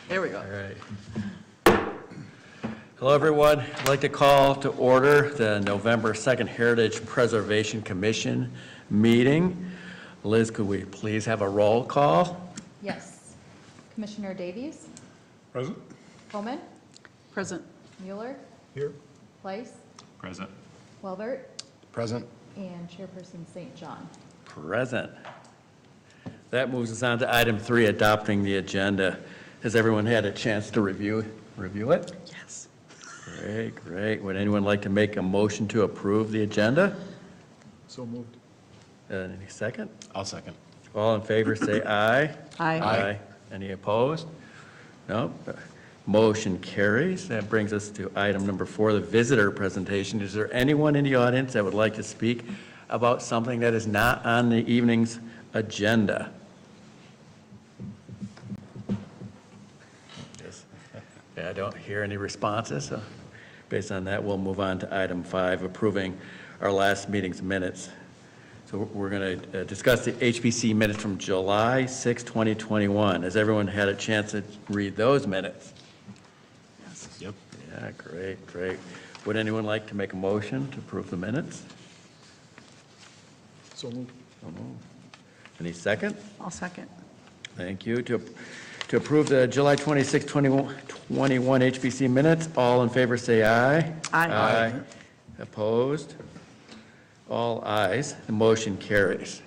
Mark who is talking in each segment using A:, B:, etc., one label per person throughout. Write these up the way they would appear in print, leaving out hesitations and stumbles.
A: There we go.
B: All right. Hello, everyone. I'd like to call to order the November 2nd Heritage Preservation Commission meeting. Liz, could we please have a roll call?
C: Yes. Commissioner Davies?
D: Present.
C: Homan?
A: Present.
C: Mueller?
D: Here.
C: Place?
D: Present.
C: Welbert?
D: Present.
C: And Chairperson St. John.
B: Present. That moves us on to item 3, adopting the agenda. Has everyone had a chance to review it?
A: Yes.
B: Great, great. Would anyone like to make a motion to approve the agenda?
D: So moved.
B: Any second?
D: I'll second.
B: All in favor, say aye.
A: Aye.
B: Any opposed? No? Motion carries. That brings us to item number 4, the visitor presentation. Is there anyone in the audience that would like to speak about something that is not on the evening's agenda? Yes. Yeah, I don't hear any responses, so based on that, we'll move on to item 5, approving our last meeting's minutes. So we're going to discuss the HPC minutes from July 6, 2021. Has everyone had a chance to read those minutes?
D: Yes. Yep.
B: Yeah, great, great. Would anyone like to make a motion to approve the minutes?
D: So moved.
B: Any second?
A: I'll second.
B: Thank you. To approve the July 26, 2021 HPC minutes, all in favor say aye.
A: Aye.
B: Opposed? All ayes. The motion carries.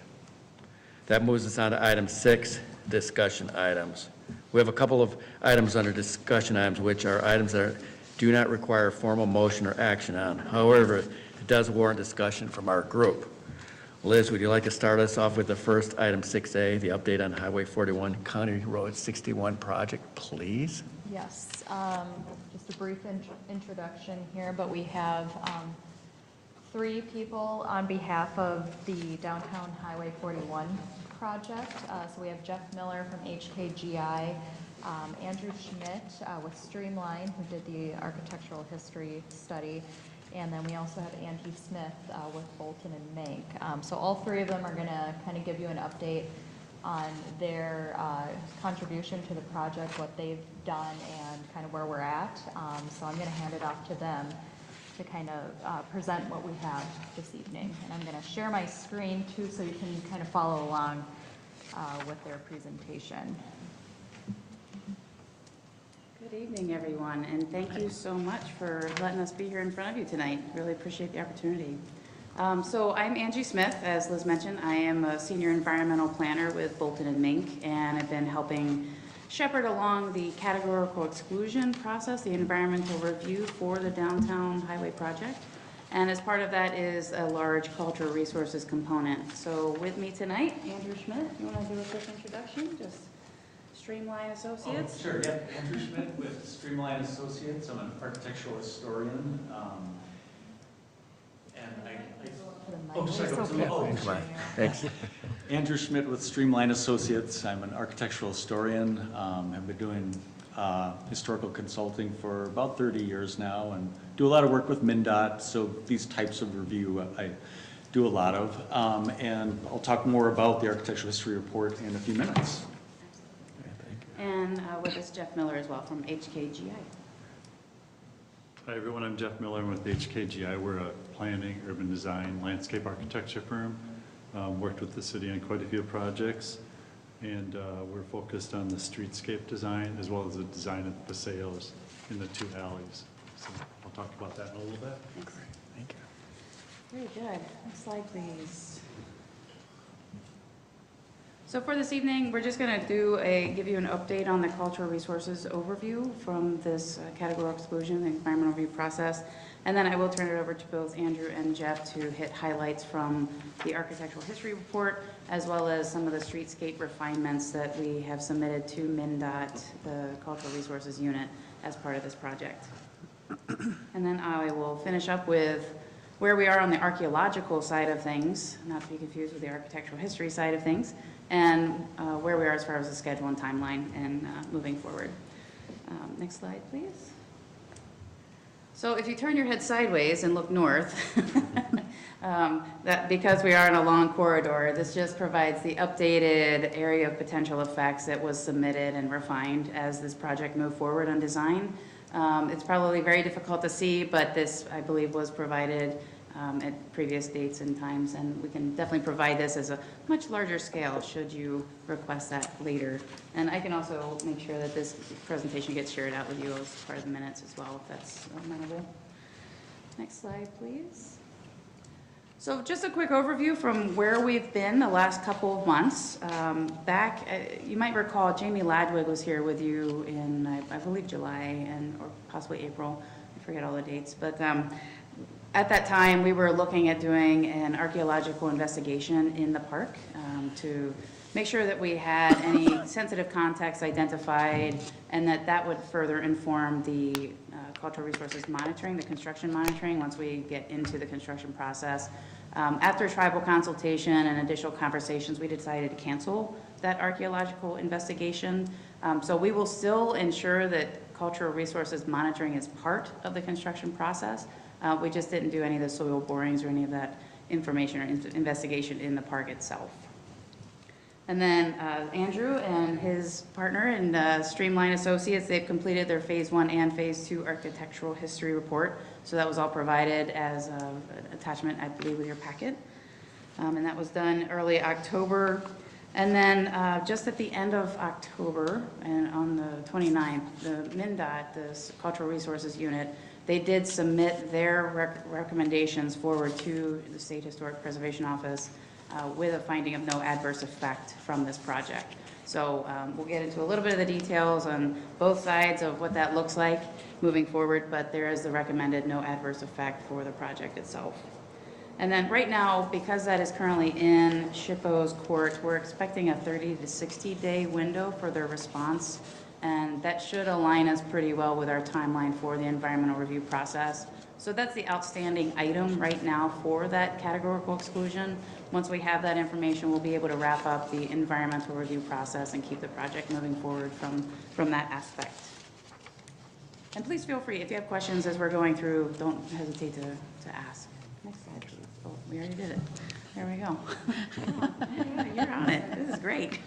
B: That moves us on to item 6, discussion items. We have a couple of items under discussion items, which are items that do not require formal motion or action on. However, it does warrant discussion from our group. Liz, would you like to start us off with the first item 6A, the update on Highway 41 County Road 61 project, please?
C: Yes. Just a brief introduction here, but we have 3 people on behalf of the Downtown Highway 41 project. So we have Jeff Miller from HKGI, Andrew Schmidt with Streamline, who did the architectural history study, and then we also have Andy Smith with Bolton and Mank. So all 3 of them are going to kind of give you an update on their contribution to the project, what they've done, and kind of where we're at. So I'm going to hand it off to them to kind of present what we have this evening. And I'm going to share my screen too, so you can kind of follow along with their presentation.
E: Good evening, everyone, and thank you so much for letting us be here in front of you tonight. Really appreciate the opportunity. So I'm Angie Smith. As Liz mentioned, I am a senior environmental planner with Bolton and Mink, and I've been helping shepherd along the categorical exclusion process, the environmental review for the Downtown Highway project. And as part of that is a large cultural resources component. So with me tonight, Andrew Schmidt. You want to do a quick introduction? Just Streamline Associates?
F: Oh, sure, yeah. Andrew Schmidt with Streamline Associates. I'm an architectural historian.
B: Thanks.
F: Andrew Schmidt with Streamline Associates. I'm an architectural historian. I've been doing historical consulting for about 30 years now and do a lot of work with MnDOT, so these types of review I do a lot of. And I'll talk more about the architectural history report in a few minutes.
E: And with us, Jeff Miller as well from HKGI.
D: Hi, everyone. I'm Jeff Miller. I'm with HKGI. We're a planning, urban design, landscape architecture firm. Worked with the city on quite a few projects. And we're focused on the streetscape design as well as the design of the passeos in the 2 alleys. So I'll talk about that in a little bit.
E: Thanks.
B: Thank you.
E: Very good. Next slide, please. So for this evening, we're just going to give you an update on the cultural resources overview from this categorical exclusion, the environmental review process. And then I will turn it over to both Andrew and Jeff to hit highlights from the architectural history report, as well as some of the streetscape refinements that we have submitted to MnDOT, the cultural resources unit, as part of this project. And then I will finish up with where we are on the archaeological side of things, not to be confused with the architectural history side of things, and where we are as far as the schedule and timeline and moving forward. Next slide, please. So if you turn your head sideways and look north, That because we are in a long corridor, this just provides the updated area of potential effects that was submitted and refined as this project moved forward on design. It's probably very difficult to see, but this, I believe, was provided at previous dates and times, and we can definitely provide this as a much larger scale should you request that later. And I can also make sure that this presentation gets shared out with you as part of the minutes as well, if that's amenable. Next slide, please. So just a quick overview from where we've been the last couple of months. You might recall Jamie Ladwig was here with you in, I believe, July or possibly April. I forget all the dates. But at that time, we were looking at doing an archaeological investigation in the park to make sure that we had any sensitive context identified and that would further inform the cultural resources monitoring, the construction monitoring, once we get into the construction process. After tribal consultation and additional conversations, we decided to cancel that archaeological investigation. So we will still ensure that cultural resources monitoring is part of the construction process. We just didn't do any of the soil borings or any of that information or investigation in the park itself. And then Andrew and his partner and Streamline Associates, they've completed their Phase 1 and Phase 2 architectural history report. So that was all provided as an attachment, I believe, with your packet. And that was done early October. And then just at the end of October, and on the 29th, the MnDOT, the Cultural Resources Unit, they did submit their recommendations forward to the State Historic Preservation Office with a finding of no adverse effect from this project. So we'll get into a little bit of the details on both sides of what that looks like moving forward, but there is the recommended no adverse effect for the project itself. And then right now, because that is currently in SHPO's court, we're expecting a 30 to 60 day window for their response, and that should align us pretty well with our timeline for the environmental review process. So that's the outstanding item right now for that categorical exclusion. Once we have that information, we'll be able to wrap up the environmental review process and keep the project moving forward from that aspect. And please feel free, if you have questions as we're going through, don't hesitate to ask. Next slide, please. Oh, we already did it. There we go. You're on it. This is great.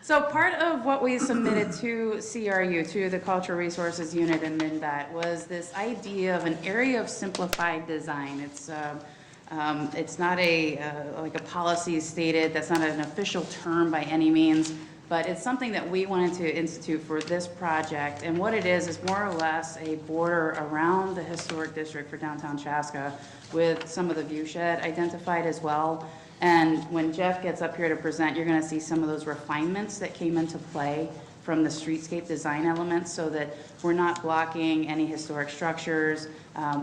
E: So part of what we submitted to CRU, to the Cultural Resources Unit and MnDOT, was this idea of an area of simplified design. It's not like a policy stated, that's not an official term by any means, but it's something that we wanted to institute for this project. And what it is more or less a border around the historic district for downtown Chaska with some of the view shed identified as well. And when Jeff gets up here to present, you're going to see some of those refinements that came into play from the streetscape design elements so that we're not blocking any historic structures,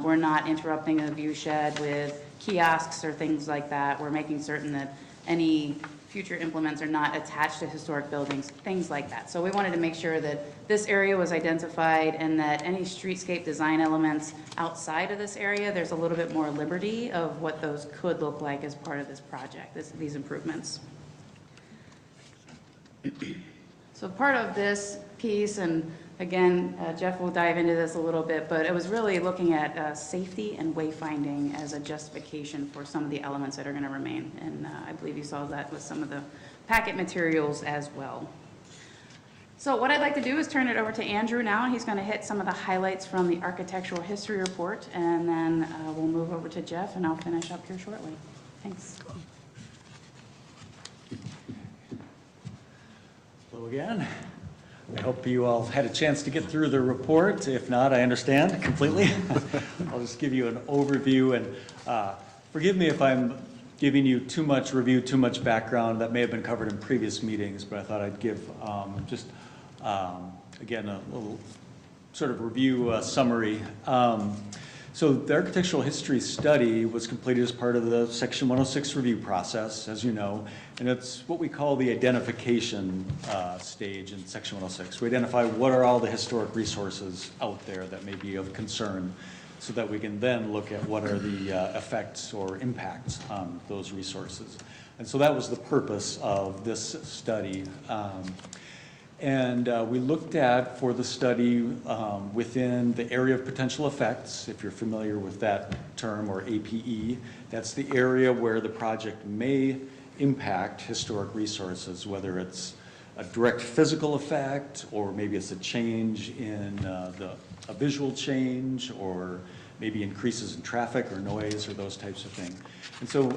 E: we're not interrupting the view shed with kiosks or things like that. We're making certain that any future implements are not attached to historic buildings, things like that. So we wanted to make sure that this area was identified and that any streetscape design elements outside of this area, there's a little bit more liberty of what those could look like as part of this project, these improvements. So part of this piece, and again, Jeff will dive into this a little bit, but it was really looking at safety and wayfinding as a justification for some of the elements that are going to remain. And I believe you saw that with some of the packet materials as well. So what I'd like to do is turn it over to Andrew now, and he's going to hit some of the highlights from the architectural history report, and then we'll move over to Jeff, and I'll finish up here shortly. Thanks.
F: Hello again. I hope you all had a chance to get through the report. If not, I understand completely. I'll just give you an overview, and forgive me if I'm giving you too much review, too much background that may have been covered in previous meetings, but I thought I'd give again, a little sort of review summary. So the architectural history study was completed as part of the Section 106 review process, as you know, and it's what we call the identification stage in Section 106. We identify what are all the historic resources out there that may be of concern so that we can then look at what are the effects or impacts on those resources. And so that was the purpose of this study. And we looked at, for the study, within the area of potential effects, if you're familiar with that term, or APE, that's the area where the project may impact historic resources, whether it's a direct physical effect, or maybe it's a change in a visual change, or maybe increases in traffic or noise or those types of things. And so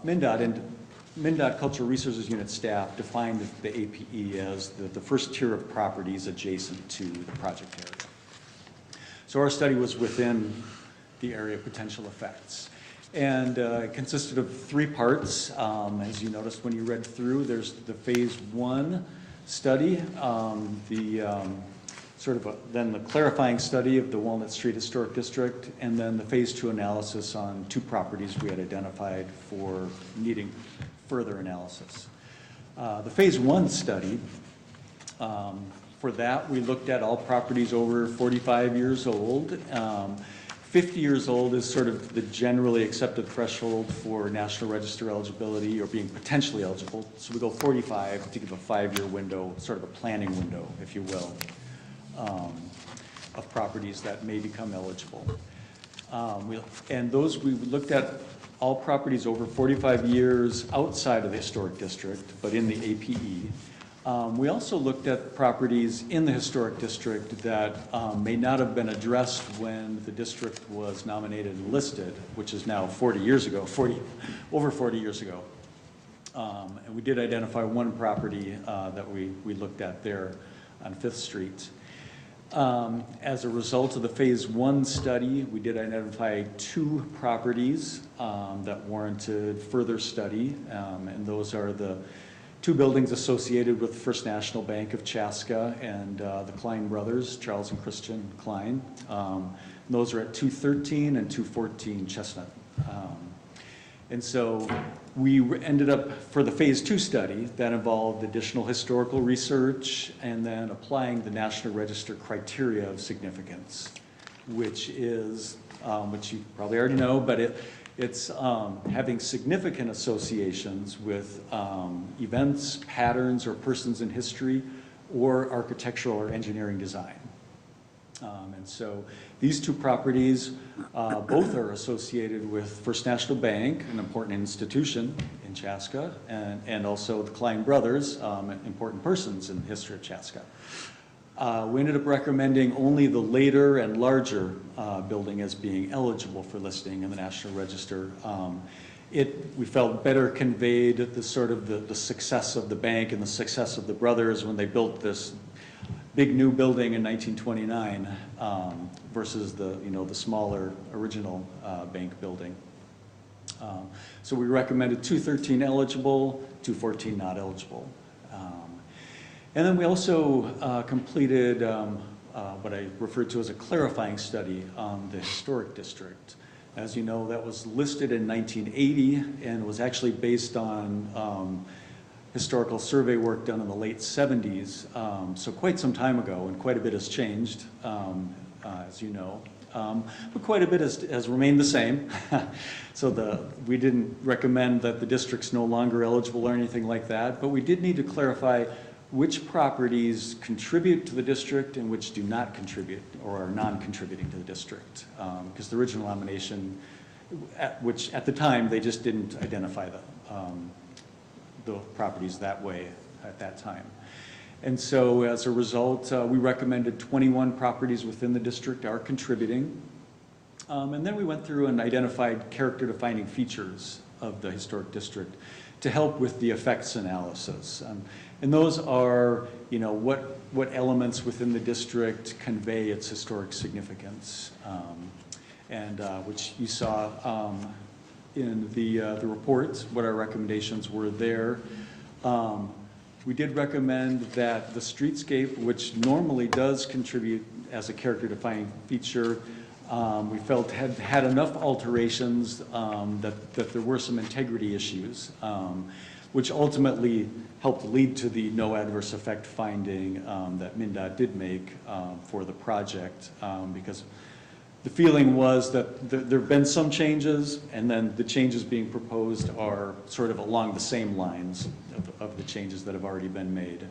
F: MnDOT Cultural Resources Unit staff defined the APE as the first tier of properties adjacent to the project area. So our study was within the area of potential effects. And it consisted of 3 parts. As you noticed when you read through, there's the phase 1 study, then the clarifying study of the Walnut Street Historic District, and then the phase 2 analysis on 2 properties we had identified for needing further analysis. The phase 1 study, for that we looked at all properties over 45 years old. 50 years old is sort of the generally accepted threshold for National Register eligibility, or being potentially eligible. So we go 45 to give a 5-year window, sort of a planning window, if you will, of properties that may become eligible. We looked at all properties over 45 years outside of the historic district, but in the APE. We also looked at properties in the historic district that may not have been addressed when the district was nominated and listed, which is now 40 years ago, over 40 years ago. And we did identify 1 property that we looked at there on 5th Street. As a result of the phase 1 study, we did identify 2 properties that warranted further study, and those are the 2 buildings associated with First National Bank of Chaska and the Klein brothers, Charles and Christian Klein. Those are at 213 and 214 Chestnut. And so we ended up, for the phase 2 study, that involved additional historical research and then applying the National Register criteria of significance, which is, which you probably already know, but it's having significant associations with events, patterns, or persons in history, or architectural or engineering design. And so these 2 properties, both are associated with First National Bank, an important institution in Chaska, and also the Klein brothers, important persons in the history of Chaska. We ended up recommending only the later and larger building as being eligible for listing in the National Register. We felt better conveyed the sort of the success of the bank and the success of the brothers when they built this big new building in 1929 versus the smaller original bank building. So we recommended 213 eligible, 214 not eligible. And then we also completed what I referred to as a clarifying study on the historic district. As you know, that was listed in 1980 and was actually based on historical survey work done in the late 70s, so quite some time ago, and quite a bit has changed, as you know. But quite a bit has remained the same. So we didn't recommend that the district's no longer eligible or anything like that, but we did need to clarify which properties contribute to the district and which do not contribute or are non-contributing to the district. Because the original nomination, which at the time they just didn't identify the properties that way at that time. And so as a result, we recommended 21 properties within the district are contributing. And then we went through and identified character-defining features of the historic district to help with the effects analysis. And those are, what elements within the district convey its historic significance, which you saw in the reports, what our recommendations were there. We did recommend that the streetscape, which normally does contribute as a character-defining feature, we felt had enough alterations that there were some integrity issues, which ultimately helped lead to the no adverse effect finding that MnDOT did make for the project, because the feeling was that there have been some changes, and then the changes being proposed are sort of along the same lines of the changes that have already been made.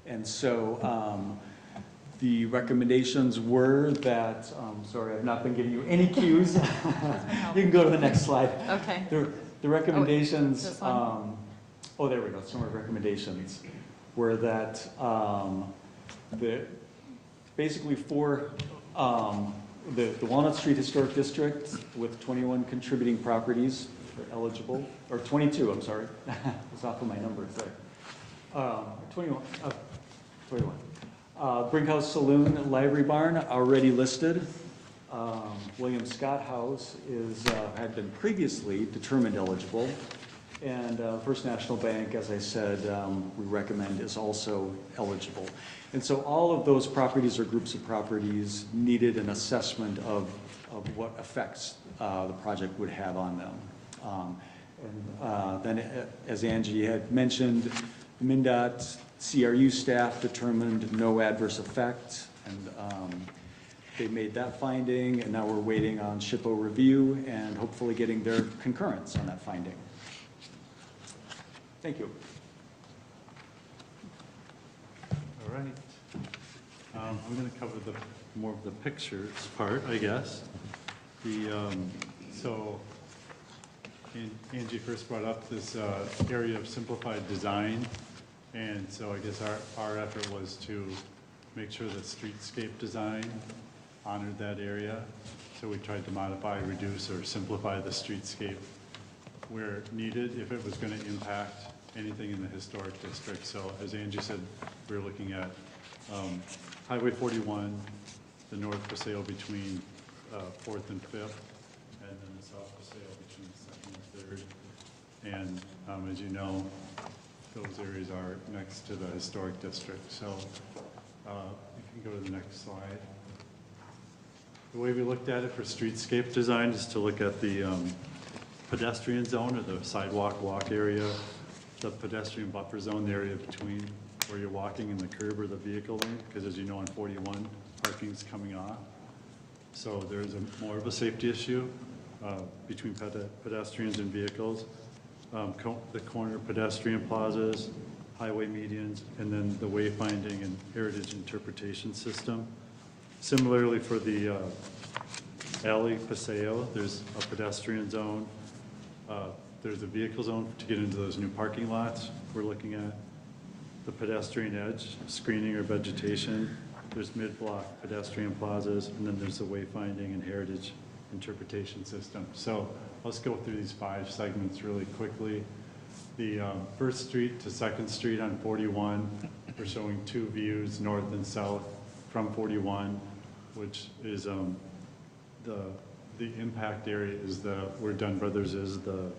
F: And so the recommendations were that, sorry, I've not been giving you any cues. You can go to the next slide.
A: Okay.
F: The recommendations,
A: this one?
F: oh, there we go, some of the recommendations were that basically for the Walnut Street Historic District with 21 contributing properties are eligible, or 22, I'm sorry. It's off of my numbers there. 21. Brinkhouse Saloon, Library Barn, already listed. William Scott House had been previously determined eligible. And First National Bank, as I said, we recommend is also eligible. And so all of those properties or groups of properties needed an assessment of what effects the project would have on them. Then, as Angie had mentioned, MnDOT CRU staff determined no adverse effect, and they made that finding, and now we're waiting on SHPO review and hopefully getting their concurrence on that finding. Thank you.
D: All right. I'm going to cover more of the pictures part, I guess. So Angie first brought up this area of simplified design, and so I guess our effort was to make sure that streetscape design honored that area. So we tried to modify, reduce, or simplify the streetscape where needed if it was going to impact anything in the historic district. So as Angie said, we're looking at Highway 41, the north paseo between 4th and 5th, and then the south paseo between 2nd and 3rd. And as you know, those areas are next to the historic district. So you can go to the next slide. The way we looked at it for streetscape design is to look at the pedestrian zone or the sidewalk walk area, the pedestrian buffer zone, the area between where you're walking and the curb or the vehicle lane, because as you know on 41, parking's coming off. So there's more of a safety issue between pedestrians and vehicles. The corner pedestrian plazas, highway medians, and then the wayfinding and heritage interpretation system. Similarly for the alley paseo, there's a pedestrian zone. There's a vehicle zone to get into those new parking lots we're looking at. The pedestrian edge, screening or vegetation. There's mid-block pedestrian plazas, and then there's the wayfinding and heritage interpretation system. So let's go through these 5 segments really quickly. The 1st Street to 2nd Street on 41, we're showing 2 views, north and south from 41, which is the impact area is where Dunn Brothers is, the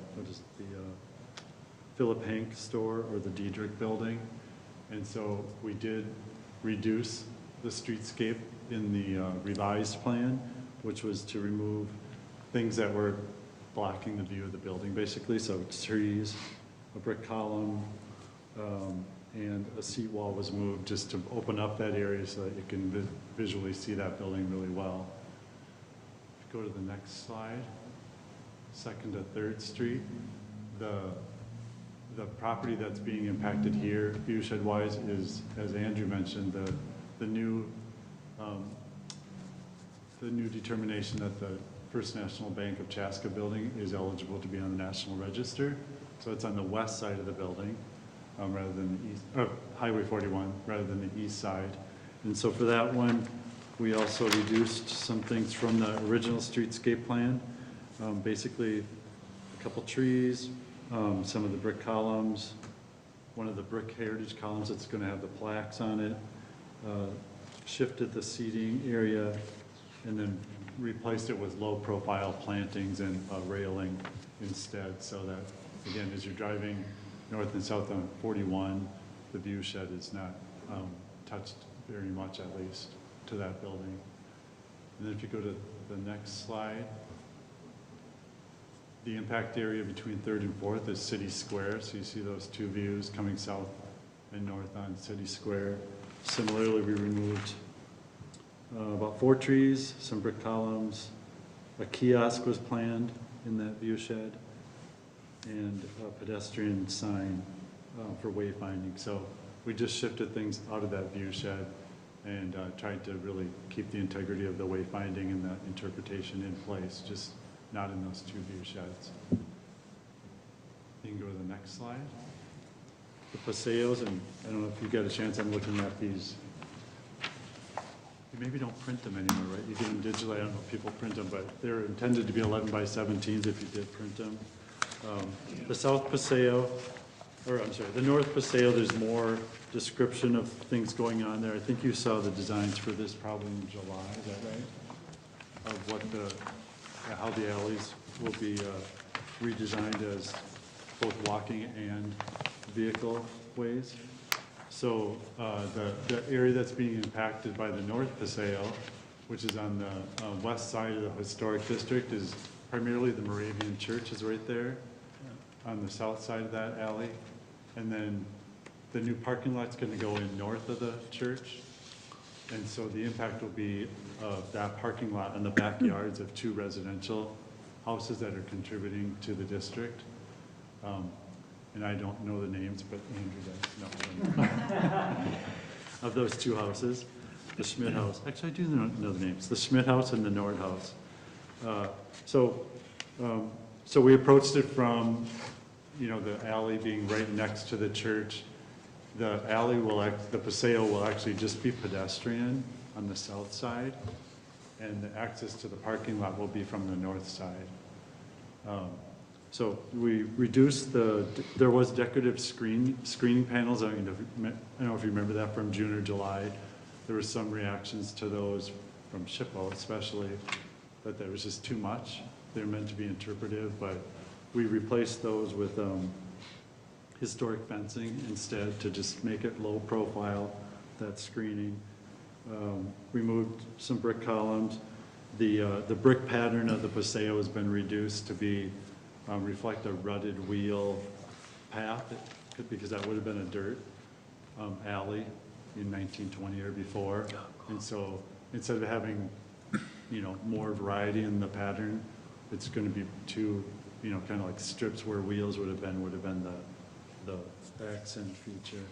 D: Philip Hank store or the Diedrich building. And so we did reduce the streetscape in the revised plan, which was to remove things that were blocking the view of the building, basically. So trees, a brick column, and a seat wall was moved just to open up that area so that you can visually see that building really well. If you go to the next slide, 2nd to 3rd Street, the property that's being impacted here, viewshed wise, is, as Andrew mentioned, the new determination that the First National Bank of Chaska building is eligible to be on the National Register. So it's on the west side of the building, rather than the east, Highway 41, rather than the east side. And so for that one, we also reduced some things from the original streetscape plan. Basically, a couple trees, some of the brick columns, one of the brick heritage columns that's going to have the plaques on it, shifted the seating area, and then replaced it with low-profile plantings and railing instead, so that, again, as you're driving north and south on 41, the view shed is not touched very much, at least, to that building. And then if you go to the next slide, the impact area between 3rd and 4th is City Square, so you see those 2 views coming south and north on City Square. Similarly, we removed about 4 trees, some brick columns, a kiosk was planned in that view shed, and a pedestrian sign for wayfinding. So we just shifted things out of that view shed and tried to really keep the integrity of the wayfinding and the interpretation in place, just not in those 2 view sheds. You can go to the next slide. The paseos, and I don't know if you got a chance, I'm looking at these. You maybe don't print them anymore, right? You get them digitally, I don't know if people print them, but they're intended to be 11 by 17s if you did print them. The south paseo, or I'm sorry, the north paseo, there's more description of things going on there. I think you saw the designs for this probably in July, is that right? Of what how the alleys will be redesigned as both walking and vehicle ways. So the area that's being impacted by the north paseo, which is on the west side of the historic district, is primarily the Moravian church is right there on the south side of that alley. And then the new parking lot's going to go in north of the church. And so the impact will be that parking lot and the backyards of 2 residential houses that are contributing to the district. And I don't know the names, but Andrew does know them. Of those 2 houses, the Schmidt house, actually I do know the names, the Schmidt house and the Nord house. So we approached it from, the alley being right next to the church. The alley the paseo will actually just be pedestrian on the south side, and the access to the parking lot will be from the north side. So we reduced there was decorative screening panels. I don't know if you remember that from June or July. There were some reactions to those from SHPO especially, that there was just too much. They're meant to be interpretive, but we replaced those with historic fencing instead to just make it low profile, that screening. Removed some brick columns. The brick pattern of the paseo has been reduced to be reflect a rutted wheel path, because that would have been a dirt alley in 1920 or before. And so instead of having, more variety in the pattern, it's going to be 2, kind of like strips where wheels would have been the accent feature.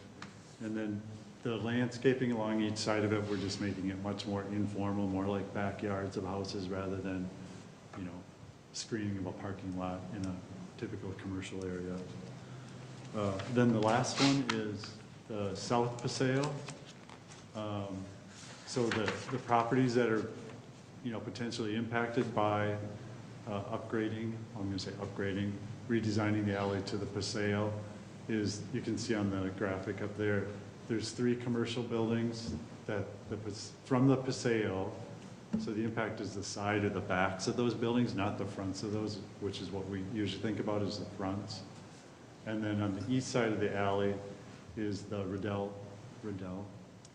D: And then the landscaping along each side of it, we're just making it much more informal, more like backyards of houses rather than, screening of a parking lot in a typical commercial area. Then the last one is the South Paseo. So the properties that are, potentially impacted by upgrading, redesigning the alley to the Paseo is, you can see on the graphic up there, there's 3 commercial buildings that from the Paseo. So the impact is the side or the backs of those buildings, not the fronts of those, which is what we usually think about as the fronts. And then on the east side of the alley is the Riddell,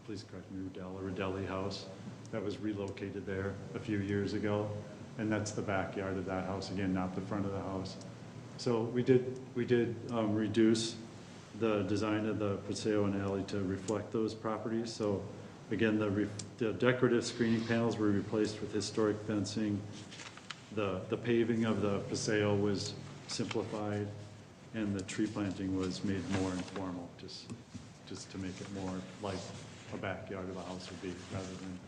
D: please correct me, Ridelli house that was relocated there a few years ago. And that's the backyard of that house, again, not the front of the house. So we did reduce the design of the Paseo and alley to reflect those properties. So again, the decorative screening panels were replaced with historic fencing. The paving of the Paseo was simplified, and the tree planting was made more informal, just to make it more like a backyard of a house would be, rather than.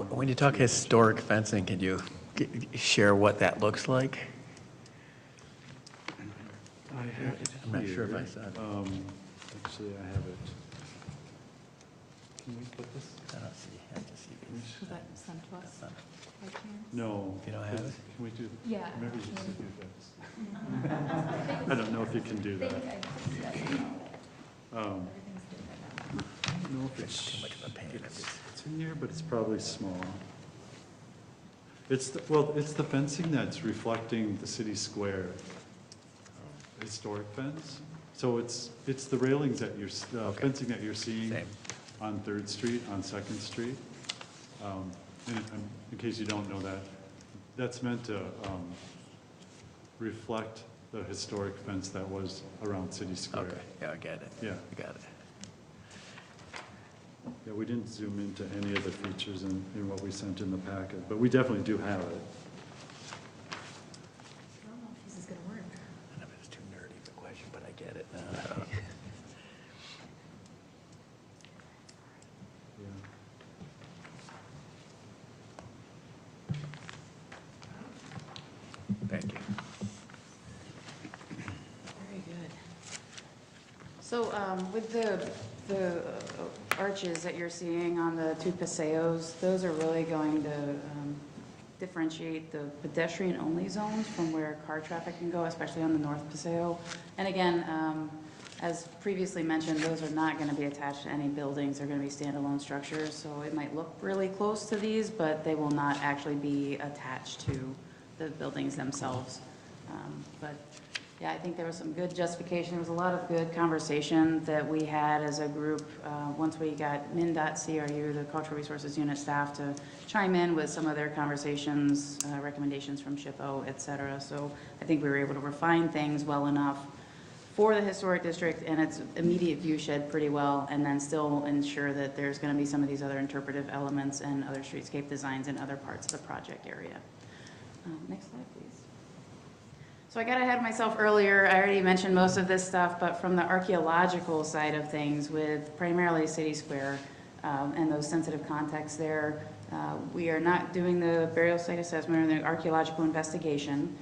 B: When you talk historic fencing, can you share what that looks like?
D: I have it
B: I'm not sure if
D: here.
B: I saw it.
D: Actually, I have it. Can we put this?
B: I don't see, I just see these.
C: Was that sent to us by chance?
D: No.
B: You don't have it?
D: Can we do?
C: Yeah.
D: Maybe we should do this. I don't know if you can do that. I don't know if it's
B: Too much of a pain.
D: It's in here, but it's probably small. It's the fencing that's reflecting the city square, historic fence. So it's the railings that you're, fencing that you're seeing
B: Same.
D: on 3rd Street, on 2nd Street. And in case you don't know that, that's meant to reflect the historic fence that was around City Square.
B: Okay, yeah, I get it.
D: Yeah.
B: I got it.
D: Yeah, we didn't zoom into any of the features in what we sent in the packet, but we definitely do have it.
C: I don't know if this is gonna work.
B: I know it's too nerdy of a question, but I get it now.
E: So with the arches that you're seeing on the two paseos, those are really going to differentiate the pedestrian-only zones from where car traffic can go, especially on the north paseo. And again, as previously mentioned, those are not going to be attached to any buildings. They're going to be standalone structures, so it might look really close to these, but they will not actually be attached to the buildings themselves. But yeah, I think there was some good justification. There was a lot of good conversation that we had as a group once we got MnDOT CRU, the Cultural Resources Unit staff, to chime in with some of their conversations, recommendations from SHPO, et cetera. So I think we were able to refine things well enough for the historic district and its immediate view shed pretty well, and then still ensure that there's going to be some of these other interpretive elements and other streetscape designs in other parts of the project area. Next slide, please. So I got ahead of myself earlier. I already mentioned most of this stuff, but from the archaeological side of things, with primarily City Square and those sensitive contexts there, we are not doing the burial site assessment or the archaeological investigation,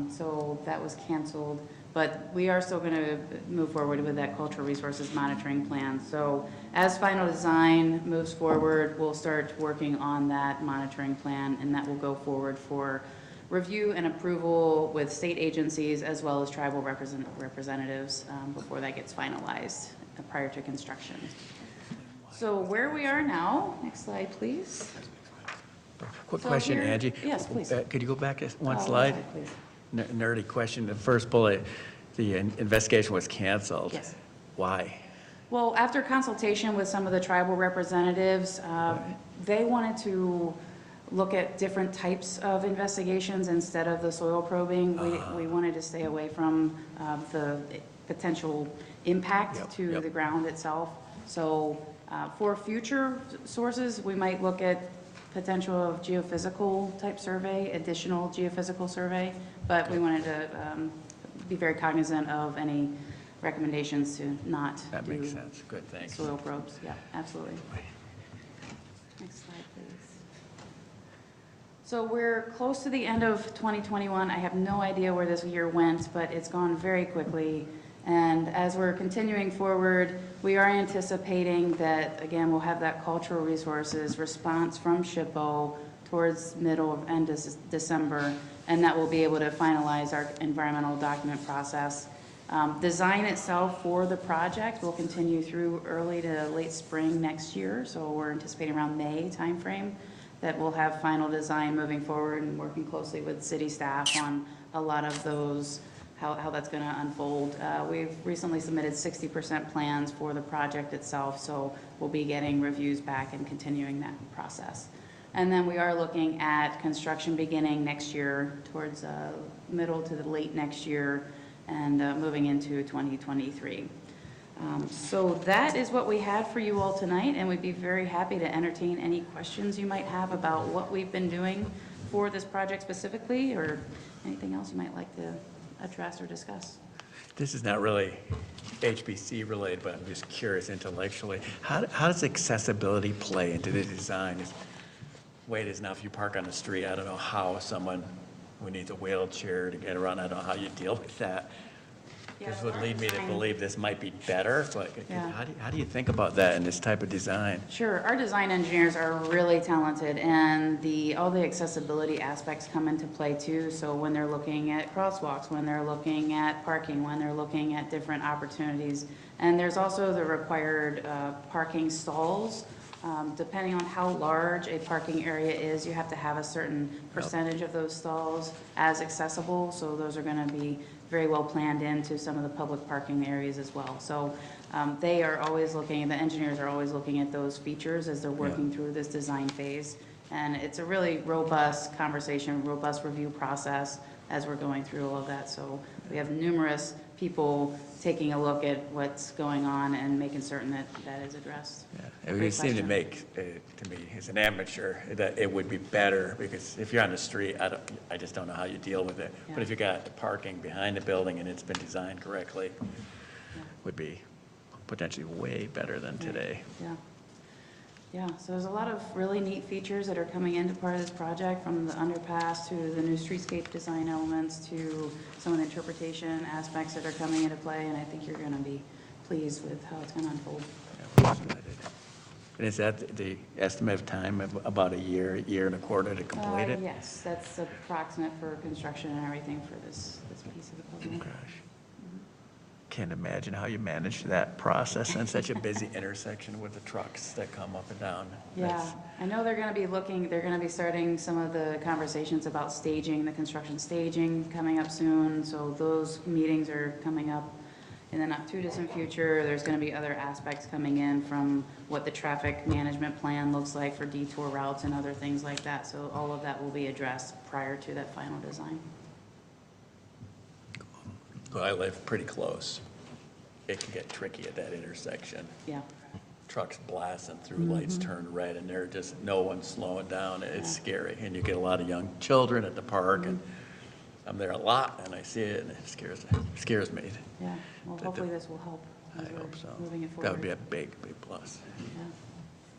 E: so that was canceled. But we are still going to move forward with that cultural resources monitoring plan. So as final design moves forward, we'll start working on that monitoring plan, and that will go forward for review and approval with state agencies as well as tribal representatives before that gets finalized prior to construction. So where we are now, next slide, please.
B: Quick
E: So
B: question,
E: here-
B: Angie.
E: Yes, please.
B: Could you go back one
E: One
B: slide?
E: please.
B: Nerdy question. The first bullet, the investigation was canceled.
E: Yes.
B: Why?
E: Well, after consultation with some of the tribal representatives, they wanted to look at different types of investigations instead of the soil probing. We wanted to stay away from the potential impact to the ground itself. So for future sources, we might look at potential of geophysical type survey, additional geophysical survey, but we wanted to be very cognizant of any recommendations to not
B: That
E: do
B: makes sense. Good, thanks.
E: soil probes. Yeah, absolutely. Next slide, please. So we're close to the end of 2021. I have no idea where this year went, but it's gone very quickly. And as we're continuing forward, we are anticipating that, again, we'll have that cultural resources response from SHPO towards middle of end of December, and that will be able to finalize our environmental document process. Design itself for the project will continue through early to late spring next year, so we're anticipating around May timeframe that we'll have final design moving forward and working closely with city staff on a lot of those, how that's going to unfold. We've recently submitted 60% plans for the project itself, so we'll be getting reviews back and continuing that process. And then we are looking at construction beginning next year towards middle to the late next year and moving into 2023. So that is what we had for you all tonight, and we'd be very happy to entertain any questions you might have about what we've been doing for this project specifically, or anything else you might like to address or discuss.
B: This is not really HBC related, but I'm just curious intellectually. How does accessibility play into the design? Wait is now if you park on the street, I don't know how someone who needs a wheelchair to get around, I don't know how you deal with that. This would lead me to believe this might be better, but
E: Yeah.
B: how do you think about that in this type of design?
E: Sure, our design engineers are really talented, and all the accessibility aspects come into play too. So when they're looking at crosswalks, when they're looking at parking, when they're looking at different opportunities. And there's also the required parking stalls. Depending on how large a parking area is, you have to have a certain percentage of those stalls as accessible. So those are going to be very well planned into some of the public parking areas as well. So they are always looking, the engineers are always looking at those features as they're working through this design phase. And it's a really robust conversation, robust review process as we're going through all of that. So we have numerous people taking a look at what's going on and making certain that that is addressed.
B: It would seem to make, to me, as an amateur, that it would be better, because if you're on the street, I just don't know how you deal with it.
E: Yeah.
B: But if you got the parking behind the building and it's been designed correctly, would be potentially way better than today.
E: Yeah. Yeah, so there's a lot of really neat features that are coming into part of this project, from the underpass to the new streetscape design elements to some of the interpretation aspects that are coming into play, and I think you're going to be pleased with how it's going to unfold.
B: And is that the estimate of time of about a year and a quarter to complete it?
E: Yes, that's approximate for construction and everything for this piece of the puzzle.
B: Gosh. Can't imagine how you manage that process in such a busy intersection with the trucks that come up and down.
E: Yeah,
B: That's-
E: I know they're gonna be starting some of the conversations about staging, the construction staging coming up soon, so those meetings are coming up in the not too distant future. There's gonna be other aspects coming in from what the traffic management plan looks like for detour routes and other things like that, so all of that will be addressed prior to that final design.
B: Well, I live pretty close. It can get tricky at that intersection.
E: Yeah,
B: Trucks blasting through, lights turn red, and they're just, no one's slowing down. It's scary. And you get a lot of young children at the park, and I'm there a lot, and I see it, and it scares me.
E: yeah, well,
B: But
E: hopefully this will help as
B: I
E: we're
B: hope so.
E: moving it forward.
B: That would be a big plus.
E: Yeah,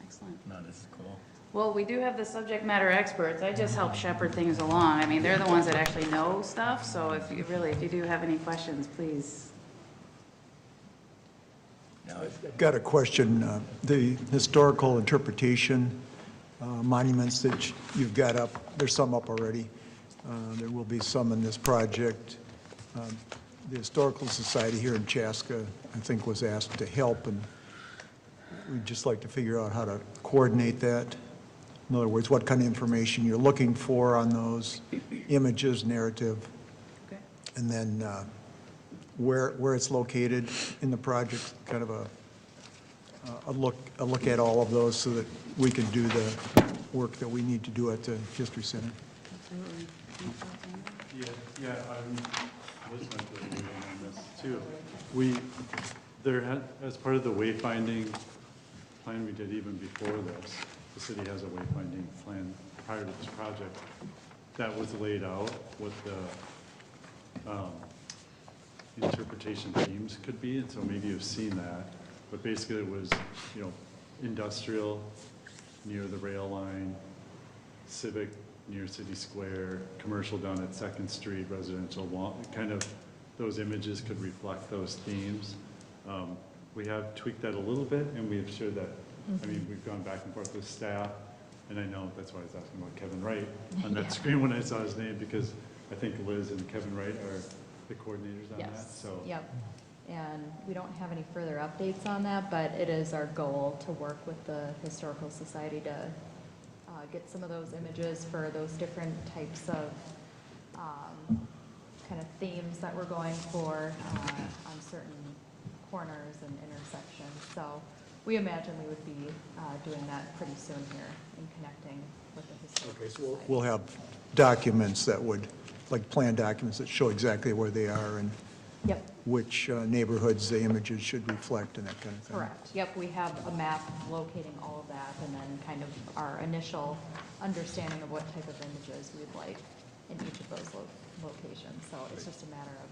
E: excellent.
B: No, this is cool.
E: Well, we do have the subject matter experts. I just help shepherd things along. I mean, they're the ones that actually know stuff, so if you do have any questions, please.
B: No,
G: I've got a question. The historical interpretation monuments that you've got up, there's some up already. There will be some in this project. The Historical Society here in Chaska, I think, was asked to help, and we'd just like to figure out how to coordinate that. In other words, what kind of information you're looking for on those images, narrative,
E: Okay.
G: and then where it's located in the project, kind of a look at all of those so that we can do the work that we need to do at the History Center.
E: Absolutely.
D: Yeah, I'm listening to the meeting on this too. As part of the wayfinding plan we did even before this, the city has a wayfinding plan prior to this project that was laid out what the interpretation themes could be, and so maybe you've seen that. But basically it was, industrial near the rail line, civic near City Square, commercial down at Second Street, residential, kind of those images could reflect those themes. We have tweaked that a little bit, and we have shared that, we've gone back and forth with staff, and I know that's why I was asking about Kevin Wright on that screen when I saw his name, because I think Liz and Kevin Wright are the coordinators on that,
C: Yes,
D: so.
C: yep. And we don't have any further updates on that, but it is our goal to work with the Historical Society to get some of those images for those different types of kind of themes that we're going for on certain corners and intersections. So we imagine we would be doing that pretty soon here and connecting with the Historical Society.
G: We'll have documents that would, like plan documents that show exactly where they are and
C: Yep.
G: which neighborhoods the images should reflect and that kind of thing.
C: Correct. Yep, we have a map locating all of that, and then kind of our initial understanding of what type of images we'd like in each of those locations. So it's just a matter of,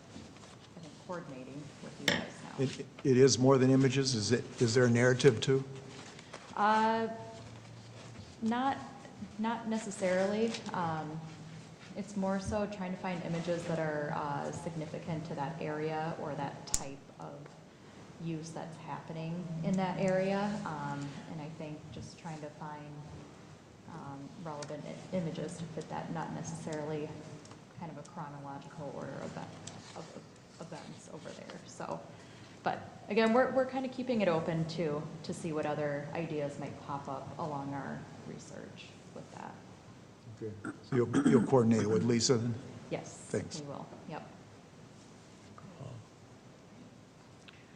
C: I think, coordinating with you guys now.
G: It is more than images? Is there a narrative too?
C: Not necessarily. It's more so trying to find images that are significant to that area or that type of use that's happening in that area. And I think just trying to find relevant images to fit that, not necessarily kind of a chronological order of events over there. So, but again, we're kind of keeping it open to see what other ideas might pop up along our research with that.
G: Okay. So you'll coordinate with Lisa then?
C: Yes.
G: Thanks.
C: We will, yep.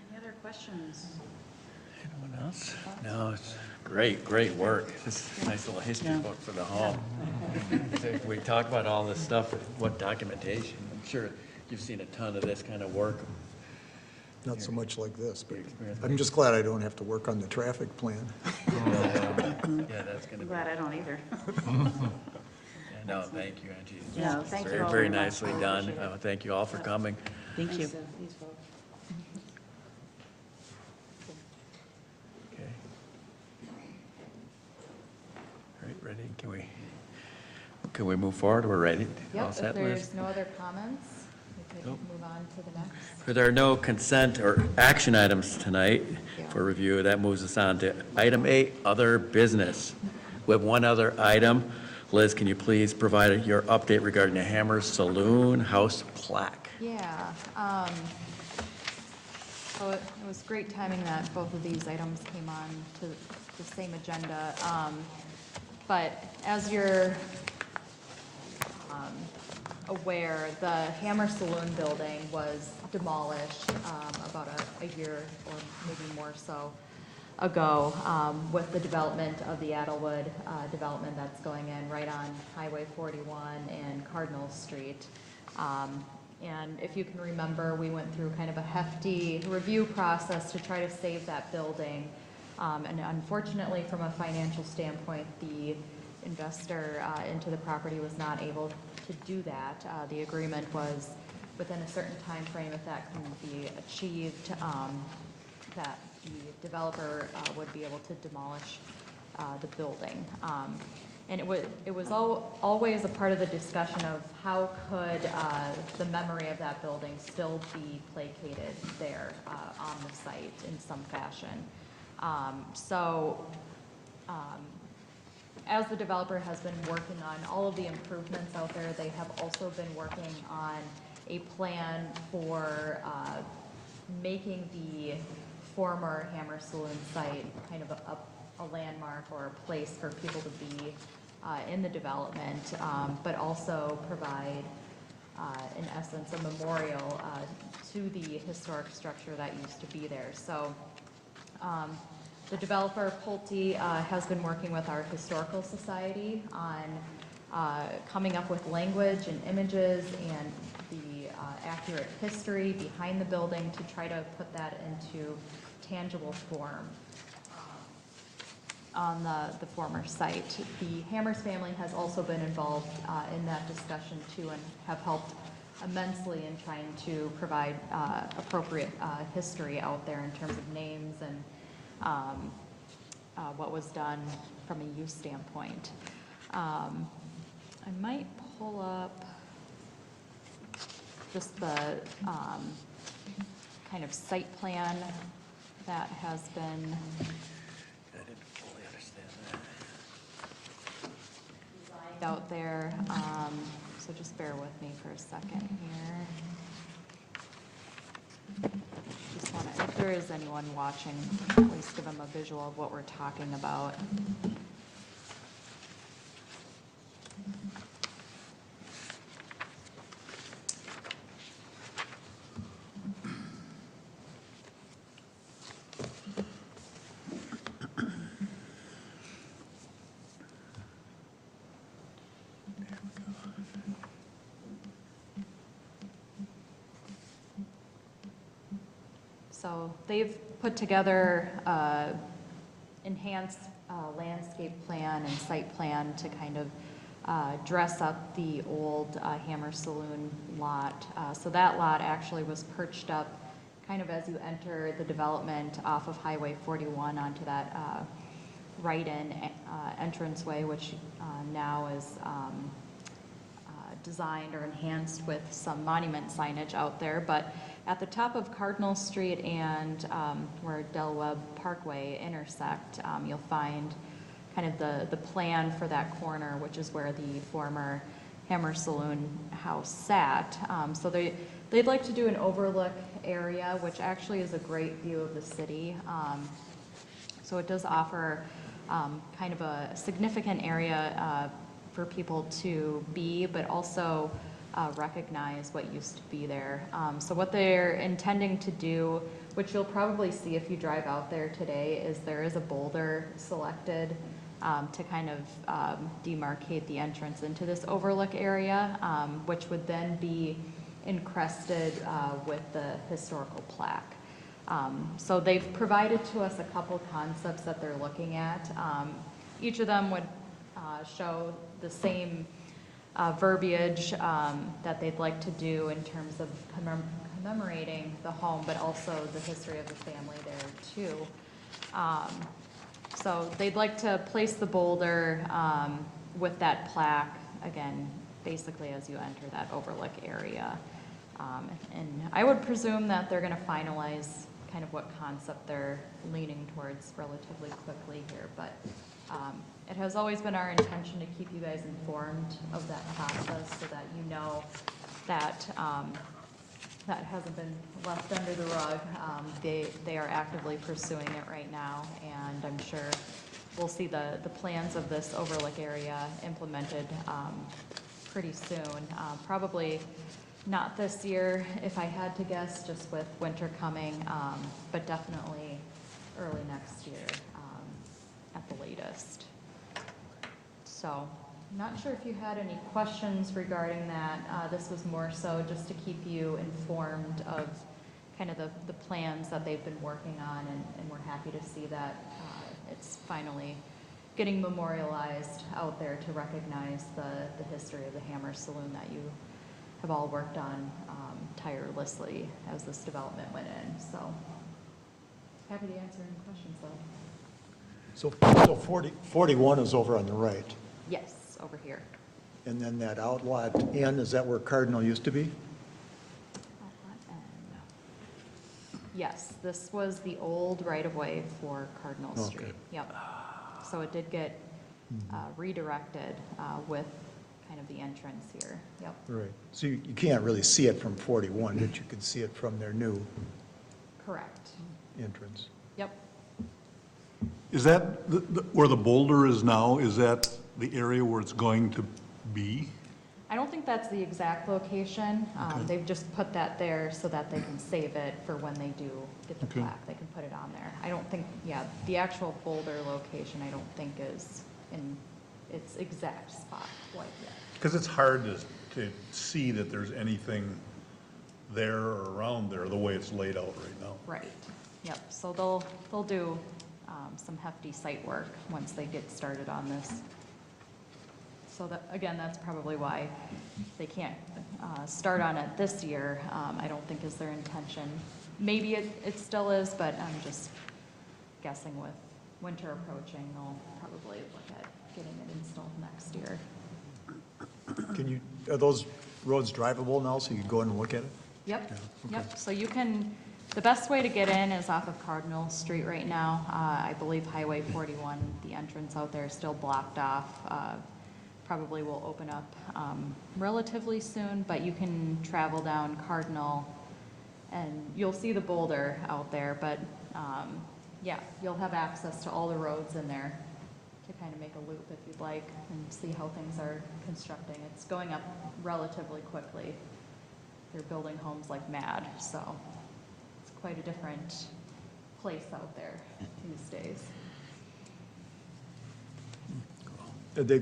E: Any other questions?
B: Anyone else? No, it's great work. This is a nice little history book for the home. So we talk about all this stuff, what documentation. I'm sure you've seen a ton of this kind of work.
G: Not so much like this, but
B: Experience.
G: I'm just glad I don't have to work on the traffic plan.
B: Yeah, that's
E: I'm
B: gonna
E: glad I don't either.
B: be, no, thank you, Angie.
E: Yeah, thank you
B: Very,
E: all
B: very
E: very much.
B: nicely
E: I
B: done.
E: appreciate it.
B: Thank you all for coming.
E: Thanks to these folks.
B: Okay. All right, ready? Can we move forward? We're ready? All
C: Yep,
B: set,
C: if
B: Liz?
C: there's no other comments, we maybe move on to the next.
B: There are no consent or action items tonight
C: Yeah.
B: for review. That moves us on to item 8, other business. We have one other item. Liz, can you please provide your update regarding the Hammer Saloon House plaque?
C: Yeah, so it was great timing that both of these items came on to the same agenda. But as you're aware, the Hammer Saloon building was demolished about a year or maybe more so ago with the development of the Adelwood development that's going in right on Highway 41 and Cardinal Street. And if you can remember, we went through kind of a hefty review process to try to save that building. And unfortunately, from a financial standpoint, the investor into the property was not able to do that. The agreement was within a certain time frame, if that can be achieved, that the developer would be able to demolish the building. And it was always a part of the discussion of how could the memory of that building still be placated there on the site in some fashion. As the developer has been working on all of the improvements out there, they have also been working on a plan for making the former Hammer Saloon site kind of a landmark or a place for people to be in the development, but also provide, in essence, a memorial to the historic structure that used to be there. So the developer, Pulte, has been working with our historical society on coming up with language and images and the accurate history behind the building to try to put that into tangible form on the former site. The Hammers family has also been involved in that discussion too, and have helped immensely in trying to provide appropriate history out there in terms of names and what was done from a use standpoint. I might pull up just the kind of site plan that has been
B: I didn't fully understand that.
C: out there. So just bear with me for a second here. Just want to, if there is anyone watching, at least give them a visual of what we're talking about. So they've put together enhanced landscape plan and site plan to kind of dress up the old Hammer Saloon lot. So that lot actually was perched up kind of as you enter the development off of Highway 41 onto that right-in entranceway, which now is designed or enhanced with some monument signage out there. But at the top of Cardinal Street and where Del Webb Parkway intersect, you'll find kind of the plan for that corner, which is where the former Hammer Saloon house sat. So they'd like to do an overlook area, which actually is a great view of the city. So it does offer kind of a significant area for people to be, but also recognize what used to be there. So what they're intending to do, which you'll probably see if you drive out there today, is there is a boulder selected to kind of demarcate the entrance into this overlook area, which would then be encrusted with the historical plaque. So they've provided to us a couple concepts that they're looking at. Each of them would show the same verbiage that they'd like to do in terms of commemorating the home, but also the history of the family there too. So they'd like to place the boulder with that plaque, again, basically as you enter that overlook area. And I would presume that they're gonna finalize kind of what concept they're leaning towards relatively quickly here, but it has always been our intention to keep you guys informed of that process so that you know that that hasn't been left under the rug. They are actively pursuing it right now, and I'm sure we'll see the plans of this overlook area implemented pretty soon. Probably not this year, if I had to guess, just with winter coming, but definitely early next year at the latest. So, not sure if you had any questions regarding that. This was more so just to keep you informed of kind of the plans that they've been working on, and we're happy to see that it's finally getting memorialized out there to recognize the history of the Hammer Saloon that you have all worked on tirelessly as this development went in. So, happy to answer any questions though.
G: So 41 is over on the right,
C: Yes, over here.
G: and then that outlot N, is that where Cardinal used to be?
C: Yes, this was the old right-of-way for Cardinal
G: Okay.
C: Street. Yep. So it did get redirected with kind of the entrance here. Yep.
G: Right. So you can't really see it from 41, but you can see it from their new
C: Correct.
G: entrance.
C: Yep.
H: Is that where the boulder is now, is that the area where it's going to be?
C: I don't think that's the exact location. They've just put that there so that they can save it for when they do get the
H: Okay.
C: plaque. They can put it on there. I don't think, yeah, the actual boulder location, I don't think is in its exact spot quite yet.
H: Because it's hard to see that there's anything there or around there, the way it's laid out right now.
C: Right, yep, so they'll do some hefty site work once they get started on this. So that, again, that's probably why they can't start on it this year. I don't think is their intention. Maybe it still is, but I'm just guessing with winter approaching, they'll probably look at getting it installed next year.
G: Are those roads drivable now, so you can go in and look at it?
C: Yep, yep, so you can, the best way to get in is off of Cardinal Street right now. I believe Highway 41, the entrance out there is still blocked off. Probably will open up relatively soon, but you can travel down Cardinal and you'll see the boulder out there, but yeah, you'll have access to all the roads in there to kind of make a loop if you'd like and see how things are constructing. It's going up relatively quickly. They're building homes like mad, so it's quite a different place out there these days.
G: Are they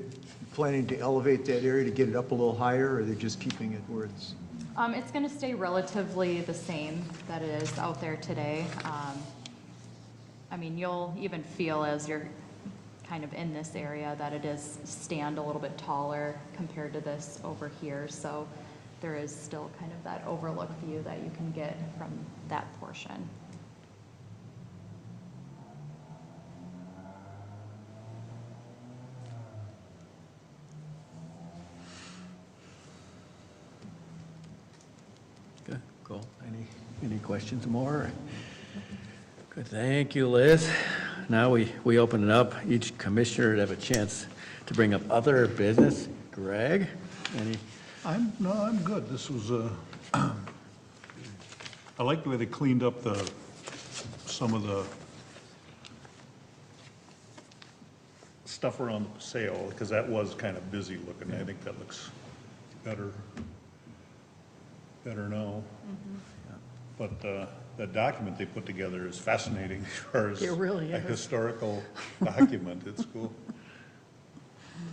G: planning to elevate that area to get it up a little higher, or are they just keeping it where it's?
C: It's going to stay relatively the same that it is out there today. I mean, you'll even feel as you're kind of in this area that it is stand a little bit taller compared to this over here. So there is still kind of that overlook view that you can get from that portion.
B: Good, cool. Any questions more? Good, thank you, Liz. Now we open it up, each commissioner to have a chance to bring up other business. Greg, any?
H: I'm good. This was, I like the way they cleaned up some of the stuff around the sale, because that was kind of busy looking. I think that looks better now. But the document they put together is fascinating as far as
A: It really
H: a
A: is.
H: historical document. It's cool.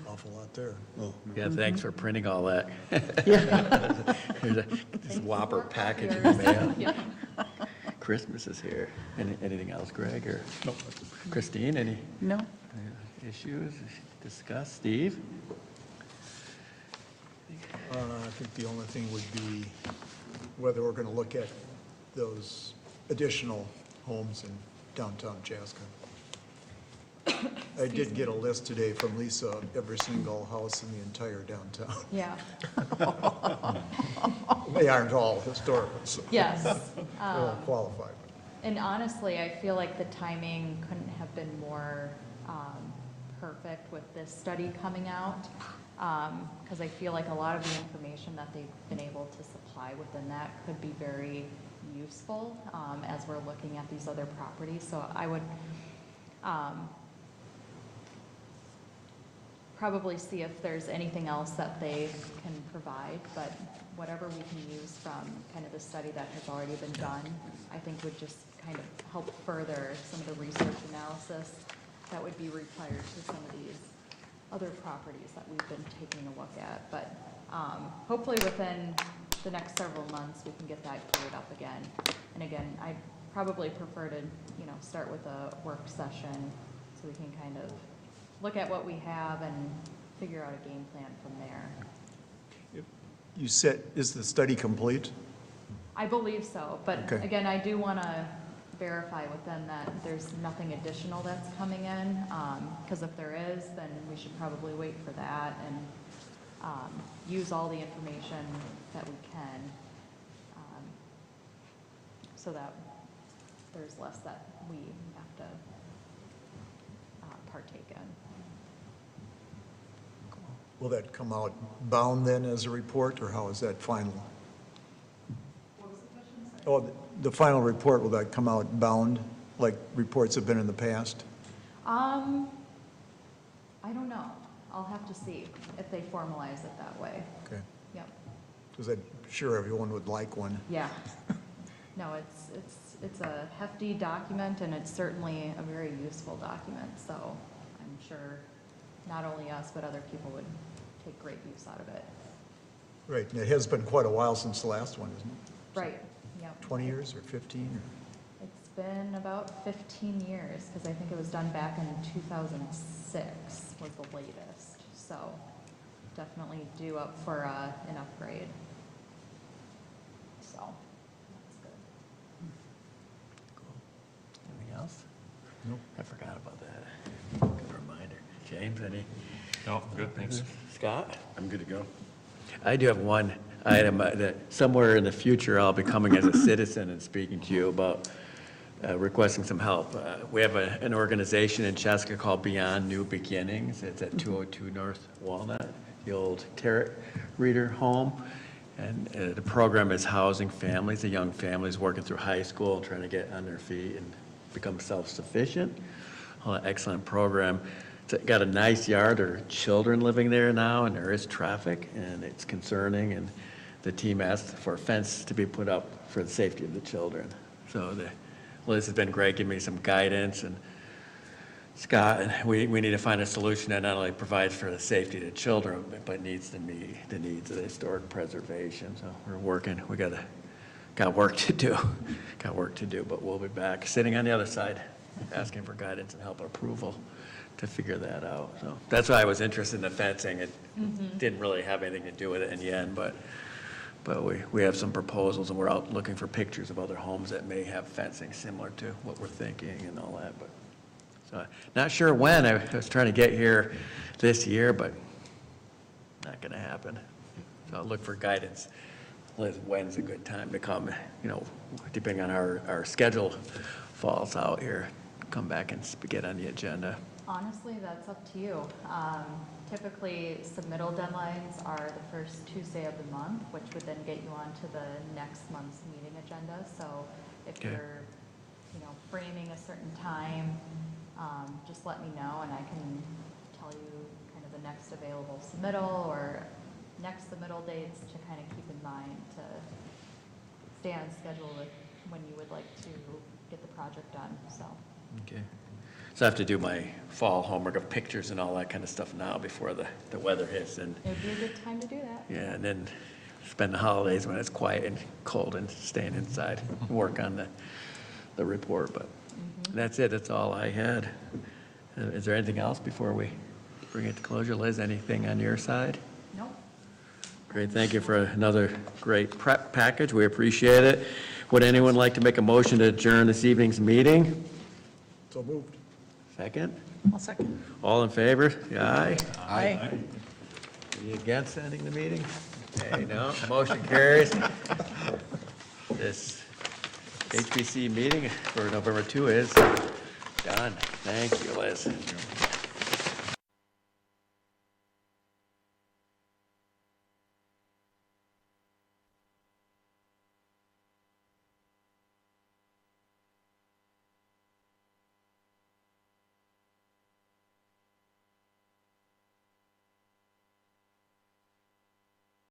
G: Awful lot there.
H: Well,
B: Yeah, thanks for printing all that. Here's this whopper package in the mail. Christmas is here. Anything else, Greg or
H: Nope.
B: Christine, any
A: No?
B: issues discussed? Steve?
G: I think the only thing would be whether we're going to look at those additional homes in downtown Chaska. I did get a list today from Lisa of every single house in the entire downtown.
C: Yeah.
G: They aren't all historical, so
C: Yes.
G: they don't qualify.
C: And honestly, I feel like the timing couldn't have been more perfect with this study coming out. Because I feel like a lot of the information that they've been able to supply within that could be very useful as we're looking at these other properties. So I would probably see if there's anything else that they can provide, but whatever we can use from kind of the study that has already been done, I think would just kind of help further some of the research analysis that would be required for some of these other properties that we've been taking a look at. But hopefully within the next several months, we can get that cleared up again. And again, I probably prefer to, start with a work session so we can kind of look at what we have and figure out a game plan from there.
G: You said, is the study complete?
C: I believe so, but
G: Okay.
C: again, I do want to verify with them that there's nothing additional that's coming in, because if there is, then we should probably wait for that and use all the information that we can, so that there's less that we have to partake in.
G: Will that come out bound then as a report, or how is that final?
A: What was the question?
G: Oh,
A: Sorry.
G: the final report, will that come out bound, like reports have been in the past?
C: I don't know. I'll have to see if they formalize it that way.
G: Okay,
C: Yep.
G: because I'm sure everyone would like one.
C: Yeah. No, it's a hefty document, and it's certainly a very useful document, so I'm sure not only us, but other people would take great use out of it.
G: Right, and it has been quite a while since the last one, isn't it?
C: Right, yep.
G: 20 years or 15?
C: It's been about 15 years, because I think it was done back in 2006 was the latest, so definitely due up for an upgrade. So, that's good.
B: Anything else?
G: Nope.
B: I forgot about that. Good reminder. James, any?
I: No, good, thanks.
B: Scott?
I: I'm good to go.
B: I do have one item that somewhere in the future I'll be coming as a citizen and speaking to you about requesting some help. We have an organization in Chaska called Beyond New Beginnings. It's at 202 North Walnut, the old Tarot Reader home. And the program is housing families, the young families working through high school, trying to get on their feet and become self-sufficient. Excellent program. It's got a nice yard. There are children living there now, and there is traffic, and it's concerning. And the team asked for a fence to be put up for the safety of the children. So Liz has been great, giving me some guidance, and Scott, and we need to find a solution that not only provides for the safety of the children, but needs to meet the needs of the historic preservation. So we're working. We got work to do. Got work to do, but we'll be back, sitting on the other side, asking for guidance and help and approval to figure that out. So that's why I was interested in the fencing. It didn't really have anything to do with it in the end, but we have some proposals, and we're out looking for pictures of other homes that may have fencing similar to what we're thinking and all that. But so not sure when. I was trying to get here this year, but not going to happen. So I'll look for guidance. Liz, when's a good time to come? Depending on our schedule falls out here, come back and get on the agenda.
C: Honestly, that's up to you. Typically, submittal deadlines are the first Tuesday of the month, which would then get you onto the next month's meeting agenda. So if
B: Okay.
C: you're, framing a certain time, just let me know, and I can tell you kind of the next available submittal or next submittal dates to kind of keep in mind to stay on schedule with when you would like to get the project done, so.
B: Okay. So I have to do my fall homework of pictures and all that kind of stuff now before the weather hits, and
C: It would be a good time to do that.
B: yeah, and then spend the holidays when it's quiet and cold and staying inside, work on the report, but that's it. That's all I had. Is there anything else before we bring it to closure? Liz, anything on your side?
C: Nope.
B: Great, thank you for another great prep package. We appreciate it. Would anyone like to make a motion to adjourn this evening's meeting?
G: So moved.
B: Second?
A: I'll second.
B: All in favor? Aye.
A: Aye.
B: Any against ending the meeting? Okay, no, motion carries. This HPC meeting for November 2 is done. Thank you, Liz.